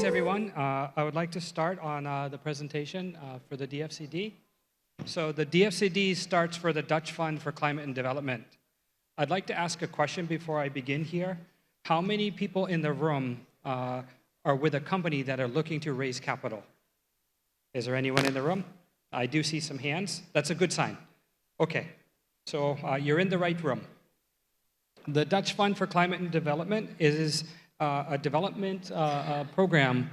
Thanks, everyone. I would like to start on the presentation for the DFCD. So the DFCD starts for the Dutch Fund for Climate and Development. I'd like to ask a question before I begin here. How many people in the room are with a company that are looking to raise capital? Is there anyone in the room? I do see some hands. That's a good sign. Okay, so you're in the right room. The Dutch Fund for Climate and Development is a development program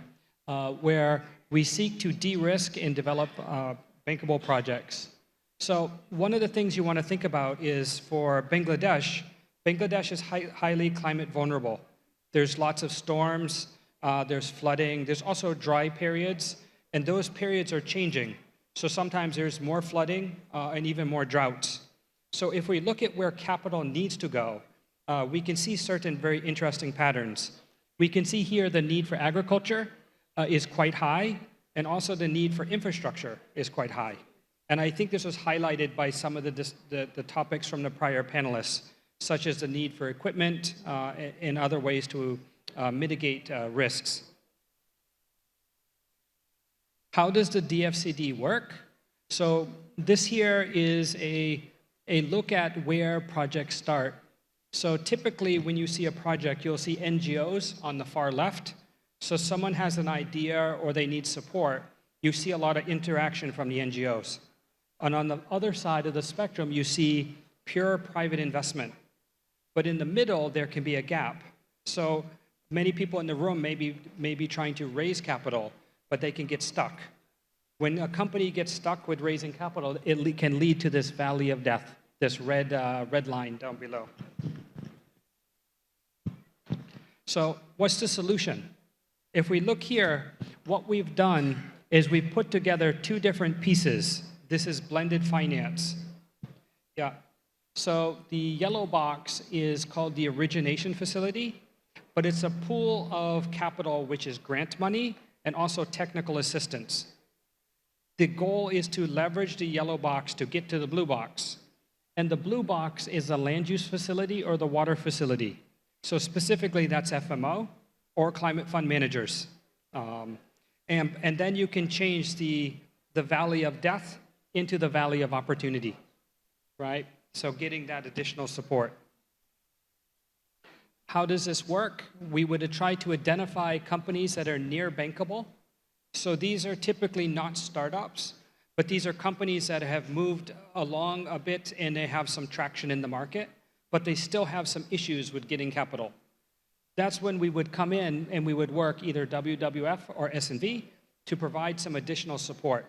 where we seek to de-risk and develop bankable projects. So one of the things you want to think about is for Bangladesh, Bangladesh is highly climate vulnerable. There's lots of storms, there's flooding, there's also dry periods, and those periods are changing. So sometimes there's more flooding and even more droughts. So if we look at where capital needs to go, we can see certain very interesting patterns. We can see here the need for agriculture is quite high, and also the need for infrastructure is quite high. And I think this was highlighted by some of the topics from the prior panelists, such as the need for equipment and other ways to mitigate risks. How does the DFCD work? So this here is a look at where projects start. So typically when you see a project, you'll see NGOs on the far left. So someone has an idea or they need support, you see a lot of interaction from the NGOs. And on the other side of the spectrum, you see pure private investment. But in the middle, there can be a gap. So many people in the room may be trying to raise capital, but they can get stuck. When a company gets stuck with raising capital, it can lead to this valley of death, this red line down below. So what's the solution? If we look here, what we've done is we've put together two different pieces. This is blended finance. Yeah. So the yellow box is called the Origination Facility, but it's a pool of capital which is grant money and also technical assistance. The goal is to leverage the yellow box to get to the blue box. And the blue box is the land use facility or the water facility. So specifically, that's FMO or climate fund managers. And then you can change the valley of death into the valley of opportunity, right? So getting that additional support. How does this work? We would try to identify companies that are near bankable. So these are typically not startups, but these are companies that have moved along a bit and they have some traction in the market, but they still have some issues with getting capital. That's when we would come in and we would work either WWF or S&V to provide some additional support.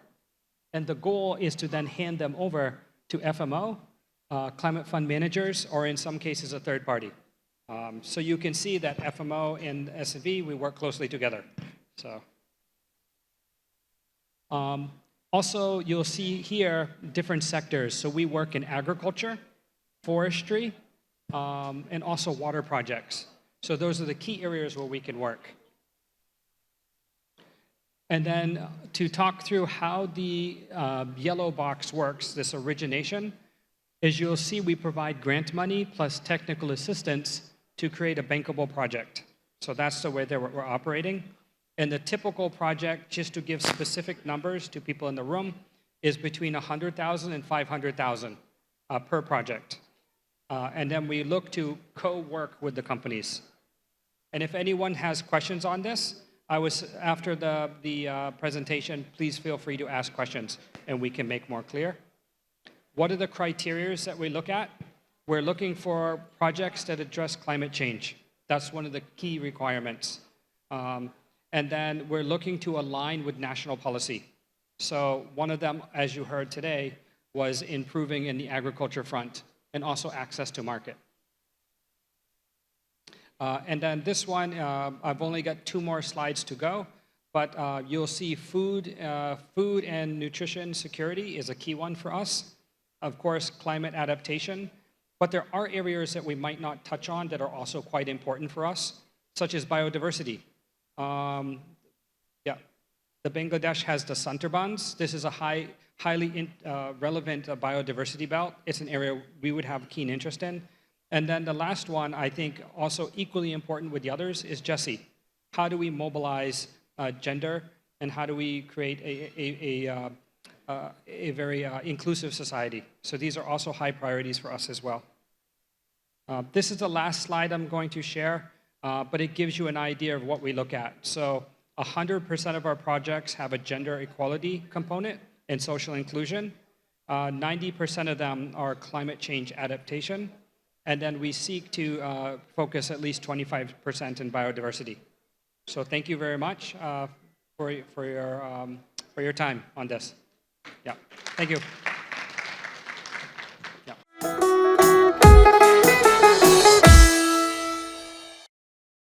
And the goal is to then hand them over to FMO, climate fund managers, or in some cases a third party. So you can see that FMO and S&V, we work closely together. So. Also, you'll see here different sectors. So we work in agriculture, forestry, and also water projects. So those are the key areas where we can work. And then to talk through how the yellow box works, this origination, as you'll see, we provide grant money plus technical assistance to create a bankable project. So that's the way that we're operating. And the typical project, just to give specific numbers to people in the room, is between 100,000 and 500,000 per project. And then we look to co-work with the companies. And if anyone has questions on this, after the presentation, please feel free to ask questions and we can make more clear. What are the criteria that we look at? We're looking for projects that address climate change. That's one of the key requirements. And then we're looking to align with national policy. So one of them, as you heard today, was improving in the agriculture front and also access to market. And then this one, I've only got 2 more slides to go, but you'll see food and nutrition security is a key one for us. Of course, climate adaptation, but there are areas that we might not touch on that are also quite important for us, such as biodiversity. The Bangladesh has the Sundarbans. This is a highly relevant biodiversity belt. It's an area we would have keen interest in. And then the last one, I think also equally important with the others, is Jesse. How do we mobilize gender, and how do we create a very inclusive society. So these are also high priorities for us as well. This is the last slide I'm going to share, but it gives you an idea of what we look at. So 100% of our projects have a gender equality component and social inclusion. 90% of them are climate change adaptation. And then we seek to focus at least 25% in biodiversity. So thank you very much for your time on this. Yeah, thank you.